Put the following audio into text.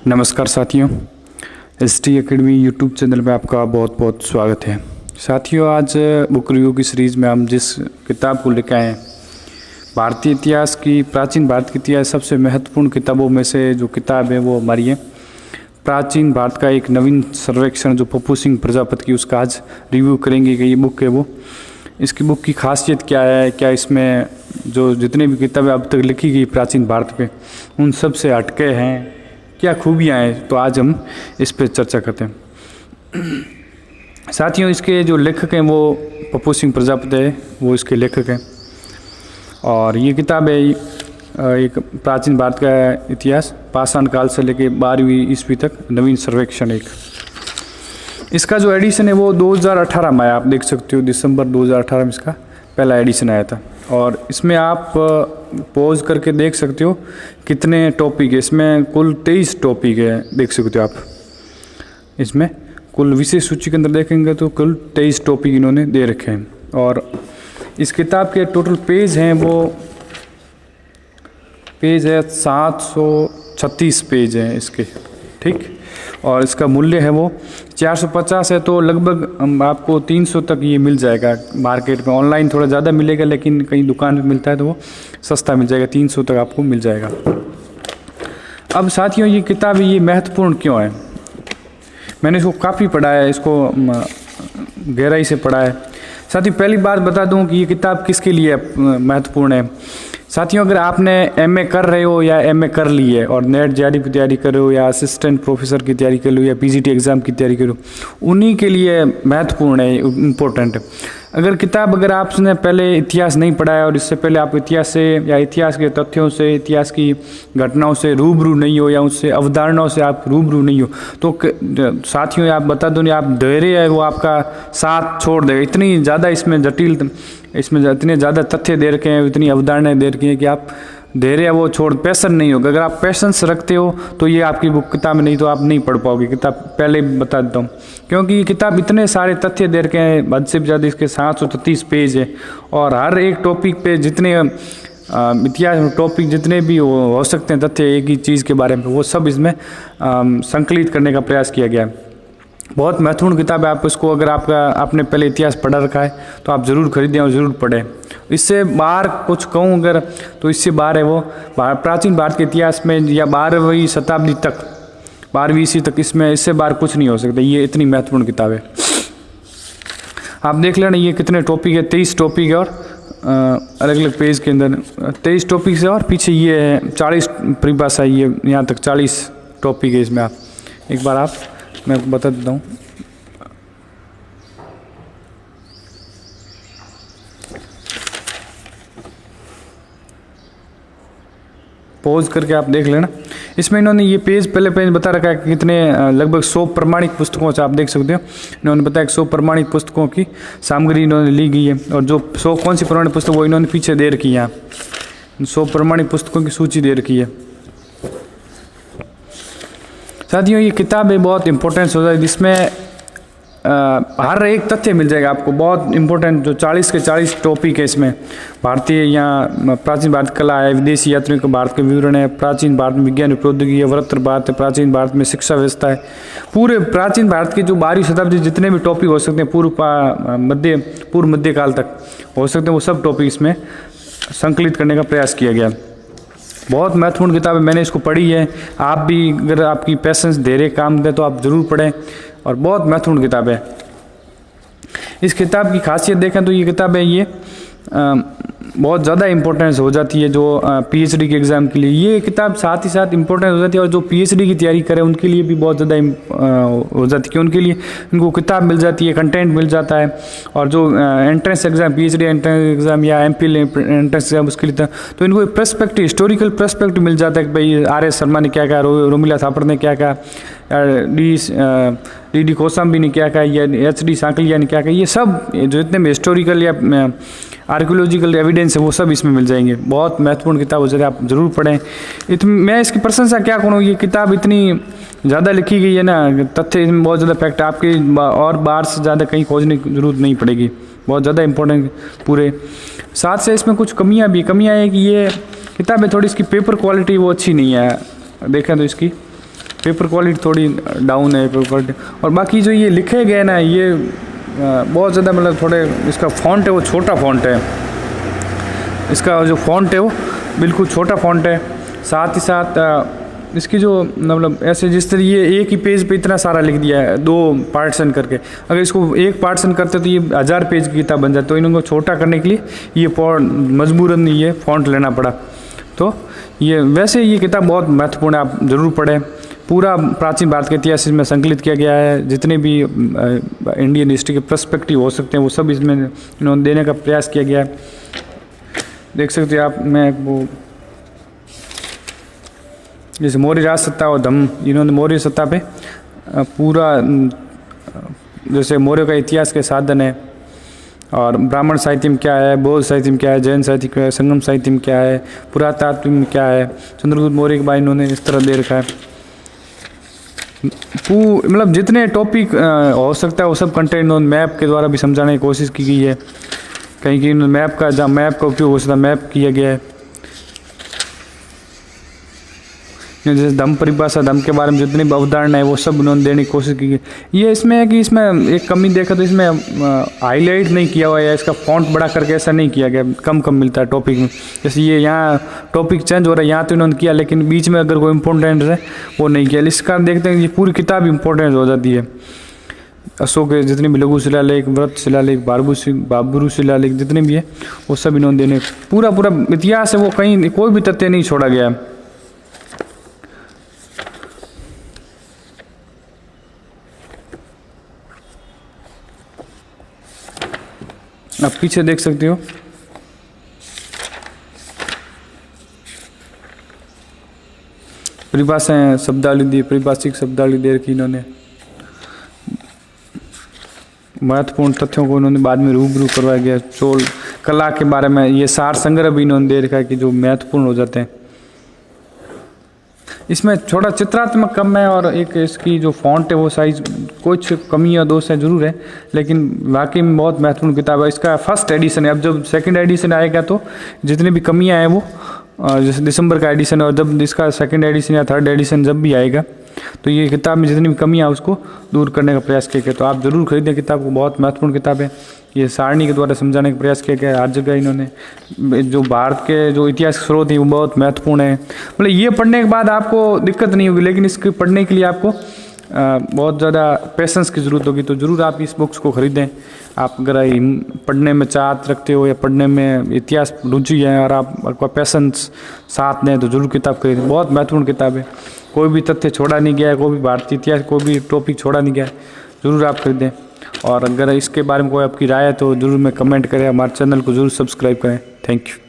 नमस्कार साथियों, ST academy YouTube channel में आपका बहुत बहुत स्वागत है। साथियों, आज बुक रिव्यू की सीरीज़ में हम जिस किताब को लेकर आए हैं, भारतीय इतिहास की, प्राचीन भारत की इतिहास सबसे महत्वपूर्ण किताबों में से जो किताब है वो हमारी है प्राचीन भारत का एक नवीन सर्वेक्षण, जो पप्पू सिंह प्रजापति की, उसका आज रिव्यू करेंगे कि ये बुक है वो। इसकी बुक की खासियत क्या है, क्या इसमें जो जितने भी किताबें अब तक लिखी गई प्राचीन भारत पे उन सब से हटके हैं, क्या खूबियाँ हैं, तो आज हम इस पर चर्चा करते हैं। साथियों, इसके जो लेखक हैं वो पप्पू सिंह प्रजापति है, वो इसके लेखक हैं। और ये किताब है एक प्राचीन भारत का इतिहास, पाषाण काल से लेके 12वीं ईस्वी तक नवीन सर्वेक्षण। एक इसका जो एडिशन है वो 2018 में आया, आप देख सकते हो, दिसंबर 2018 में इसका पहला एडिशन आया था। और इसमें आप पॉज करके देख सकते हो कितने टॉपिक है। इसमें कुल 23 टॉपिक है, देख सकते हो आप। इसमें कुल विशेष सूची के अंदर देखेंगे तो कुल 23 टॉपिक इन्होंने दे रखे हैं। और इस किताब के टोटल पेज हैं, वो पेज है 736 पेज हैं इसके, ठीक। और इसका मूल्य है वो 450 है, तो लगभग आपको 300 तक ये मिल जाएगा मार्केट में। ऑनलाइन थोड़ा ज़्यादा मिलेगा, लेकिन कहीं दुकान में मिलता है तो वो सस्ता मिल जाएगा, 300 तक आपको मिल जाएगा। अब साथियों, ये किताब ये महत्वपूर्ण क्यों है? मैंने इसको काफ़ी पढ़ा है, इसको गहराई से पढ़ा है। साथियों, पहली बात बता दूं कि ये किताब किसके लिए महत्वपूर्ण है। साथियों, अगर आपने MA कर रहे हो या MA कर ली है और नेट JRE की तैयारी कर रहे हो, या असिस्टेंट प्रोफेसर की तैयारी कर लो, या PGT एग्ज़ाम की तैयारी करो, उन्हीं के लिए महत्वपूर्ण है, इम्पोर्टेंट है। अगर आपने पहले इतिहास नहीं पढ़ा है और इससे पहले आप इतिहास से या इतिहास के तथ्यों से, इतिहास की घटनाओं से रूबरू नहीं हो, या उससे अवधारणाओं से आप रूबरू नहीं हो, तो साथियों आप बता दो, आप धैर्य है वो आपका साथ छोड़ देगा। इतनी ज़्यादा इसमें इतने ज़्यादा तथ्य दे रखे हैं, इतनी अवधारणाएं दे रखी हैं कि आप धैर्य वो छोड़, पैशन नहीं होगा। अगर आप पैशंस रखते हो तो ये आपकी बुक किताब में, नहीं तो आप नहीं पढ़ पाओगे किताब, पहले बता देता हूँ। क्योंकि ये किताब इतने सारे तथ्य दे रखे हैं, हद से ज़्यादा इसके 733 पेज है। और हर एक टॉपिक पे जितने इतिहास में टॉपिक जितने भी हो सकते हैं तथ्य एक ही चीज़ के बारे में, वो सब इसमें संकलित करने का प्रयास किया गया है। बहुत महत्वपूर्ण किताब है। आप इसको, अगर आपने पहले इतिहास पढ़ा रखा है तो आप ज़रूर खरीदें और ज़रूर पढ़ें। इससे बाहर कुछ कहूँ अगर, तो इससे बाहर है वो प्राचीन भारत के इतिहास में, या 12वीं शताब्दी तक, 12वीं ईस्वी तक, इससे बाहर कुछ नहीं हो सकता। ये इतनी महत्वपूर्ण किताब है। आप देख लेना ये कितने टॉपिक है, 23 टॉपिक है, और अलग अलग पेज के अंदर 23 टॉपिक है, और पीछे ये है 40 परिभाषा, ये यहाँ तक 40 टॉपिक है इसमें। आप एक बार मैं बता देता हूँ। पॉज करके आप देख लेना। इसमें इन्होंने ये पहले पेज बता रखा है कि कितने, लगभग 100 प्रमाणिक पुस्तकों से, आप देख सकते हो, इन्होंने बताया कि 100 प्रमाणिक पुस्तकों की सामग्री इन्होंने ली गई है। और जो 100 कौन सी प्रमाणिक पुस्तक, वो इन्होंने पीछे दे रखी है। यहाँ 100 प्रमाणिक पुस्तकों की सूची दे रखी है। साथियों, ये किताब है बहुत इंपॉर्टेंस हो जाए, जिसमें हर एक तथ्य मिल जाएगा आपको, बहुत इंपॉर्टेंट। जो 40 के 40 टॉपिक है इसमें, भारतीय या प्राचीन भारत कला है, विदेशी यात्रियों के भारत के विवरण है, प्राचीन भारत में विज्ञान प्रौद्योगिकी है, वृत्त भारत है, प्राचीन भारत में शिक्षा व्यवस्था है। पूरे प्राचीन भारत के जो 12वीं शताब्दी जितने भी टॉपिक हो सकते हैं, पूर्व मध्यकाल तक हो सकते हैं, वो सब टॉपिक इसमें संकलित करने का प्रयास किया गया। बहुत महत्वपूर्ण किताब है, मैंने इसको पढ़ी है। आप भी, अगर आपकी पैशंस धैर्य काम दे तो आप ज़रूर पढ़ें, और बहुत महत्वपूर्ण किताब है। इस किताब की खासियत देखें तो ये किताब है, ये बहुत ज़्यादा इम्पोर्टेंस हो जाती है जो PhD के एग्ज़ाम के लिए। ये किताब साथ ही साथ इम्पोर्टेंस हो जाती है, और जो PhD की तैयारी करें उनके लिए भी बहुत ज़्यादा हो जाती है, कि उनके लिए उनको किताब मिल जाती है, कंटेंट मिल जाता है। और जो entrance exam, PhD entrance exam या MPhil एंट्रेंस एग्ज़ाम, उसके लिए तो इनको एक पर्सपेक्टिव, हिस्टोरिकल पर्सपेक्टिव मिल जाता है कि भाई RS शर्मा ने क्या कहा, रोमिला थापड़ ने क्या कहा, D.D. कोसाम्बी ने क्या कहा, या H.D. सांकलिया ने क्या कहा। ये सब जो इतने में हिस्टोरिकल या आर्कियोलॉजिकल एविडेंस है वो सब इसमें मिल जाएंगे। बहुत महत्वपूर्ण किताब हो जाए, आप ज़रूर पढ़ें। मैं इसकी प्रशंसा क्या करूँ, ये किताब इतनी ज़्यादा लिखी गई है ना, तथ्य इसमें बहुत ज़्यादा फैक्ट, आपके और बाहर से ज़्यादा कहीं खोजने की जरूरत नहीं पड़ेगी। बहुत ज़्यादा इंपॉर्टेंट पूरे। साथ से इसमें कुछ कमियां है कि ये किताब है थोड़ी, इसकी पेपर क्वालिटी वो अच्छी नहीं है। देखें तो इसकी पेपर क्वालिटी थोड़ी डाउन है पेपर क्वालिटी। और बाकी जो ये लिखे गए ना ये बहुत ज़्यादा मतलब थोड़े इसका फ़ॉन्ट है वो छोटा फ़ॉन्ट है, इसका जो फ़ॉन्ट है वो बिल्कुल छोटा फ़ॉन्ट है। साथ ही साथ इसकी जो मतलब ऐसे जिस तरह ये एक ही पेज पे इतना सारा लिख दिया है 2 पार्टीशन करके, अगर इसको एक पार्टीशन करते तो ये 1000 पेज की किताब बन जाए। तो इनको छोटा करने के लिए ये मजबूरन ये फ़ॉन्ट लेना पड़ा। तो ये वैसे ये किताब बहुत महत्वपूर्ण है, आप ज़रूर पढ़ें। पूरा प्राचीन भारत के इतिहास इसमें संकलित किया गया है, जितने भी इंडियन हिस्ट्री के पर्सपेक्टिव हो सकते हैं वो सब इसमें इन्होंने देने का प्रयास किया गया है। देख सकते हैं आप, मैं वो जैसे मौर्य राज सत्ता और धम्म, इन्होंने मौर्य सत्ता पे पूरा जैसे मौर्य का इतिहास के साधन है, और ब्राह्मण साहित्य में क्या है, बौद्ध साहित्य में क्या है, जैन साहित्य क्या है, संगम साहित्य में क्या है, पुरातात्व में क्या है, चंद्रगुप्त मौर्य के बारे इन्होंने इस तरह दे रखा है। मतलब जितने टॉपिक हो सकता है वो सब कंटेंट इन्होंने मैप के द्वारा भी समझाने की कोशिश की गई है। कहीं कि मैप का जहाँ मैप का उपयोग हो सकता है मैप किया गया है। जैसे धम्म परिभाषा, धम्म के बारे में जितनी भी अवधारणा है वो सब उन्होंने देने की कोशिश की गई। ये इसमें है कि इसमें एक कमी देखा तो इसमें हाईलाइट नहीं किया हुआ है, इसका फॉन्ट बड़ा करके ऐसा नहीं किया गया, कम कम मिलता है टॉपिक में। जैसे ये यहाँ टॉपिक चेंज हो रहा है, यहाँ तो इन्होंने किया लेकिन बीच में अगर कोई इंपॉर्टेंट है वो नहीं किया। इस कारण देखते हैं कि पूरी किताब इंपॉर्टेंट हो जाती है। अशोक के जितने भी लघु शिलालेख, व्रत शिलालेख, बाबरू शिलालेख जितने भी है वो सब इन्होंने देने, पूरा इतिहास है वो, कहीं कोई भी तथ्य नहीं छोड़ा गया है। आप पीछे देख सकते हो, परिभाषाएं शब्दावली दी, परिभाषिक शब्दावली दे रखी इन्होंने। महत्वपूर्ण तथ्यों को उन्होंने बाद में रूबरू करवाया गया। चोल कला के बारे में ये सार संग्रह भी इन्होंने दे रखा है कि जो महत्वपूर्ण हो जाते हैं। इसमें थोड़ा चित्रात्मक कम है और एक इसकी जो फॉन्ट है वो साइज कुछ कमी या दोष है जरूर है, लेकिन वाकई में बहुत महत्वपूर्ण किताब है। इसका फर्स्ट एडिशन है, अब जब सेकंड एडिशन आएगा तो जितनी भी कमियां हैं वो जैसे दिसंबर का एडिशन है, और जब इसका सेकंड एडिशन या थर्ड एडिशन जब भी आएगा तो ये किताब में जितनी भी कमियां उसको दूर करने का प्रयास किया गया। तो आप ज़रूर खरीदें किताब को, बहुत महत्वपूर्ण किताब है। ये सारणी के द्वारा समझाने का प्रयास किया गया है। हर जगह इन्होंने जो भारत के जो इतिहास स्रोत हैं वो बहुत महत्वपूर्ण है। मतलब ये पढ़ने के बाद आपको दिक्कत नहीं होगी, लेकिन इसके पढ़ने के लिए आपको बहुत ज़्यादा पेशेंस की ज़रूरत होगी। तो ज़रूर आप इस बुक्स को ख़रीदें। आप अगर पढ़ने में चाहत रखते हो या पढ़ने में इतिहास रुचि है और आपका पेशेंस साथ दें तो ज़रूर किताब खरीदें। बहुत महत्वपूर्ण किताब है, कोई भी तथ्य छोड़ा नहीं गया है, कोई भी भारतीय इतिहास कोई भी टॉपिक छोड़ा नहीं गया है। ज़रूर आप खरीदें। और अगर इसके बारे में कोई आपकी राय है तो ज़रूर में कमेंट करें, हमारे चैनल को ज़रूर सब्सक्राइब करें। Thank you.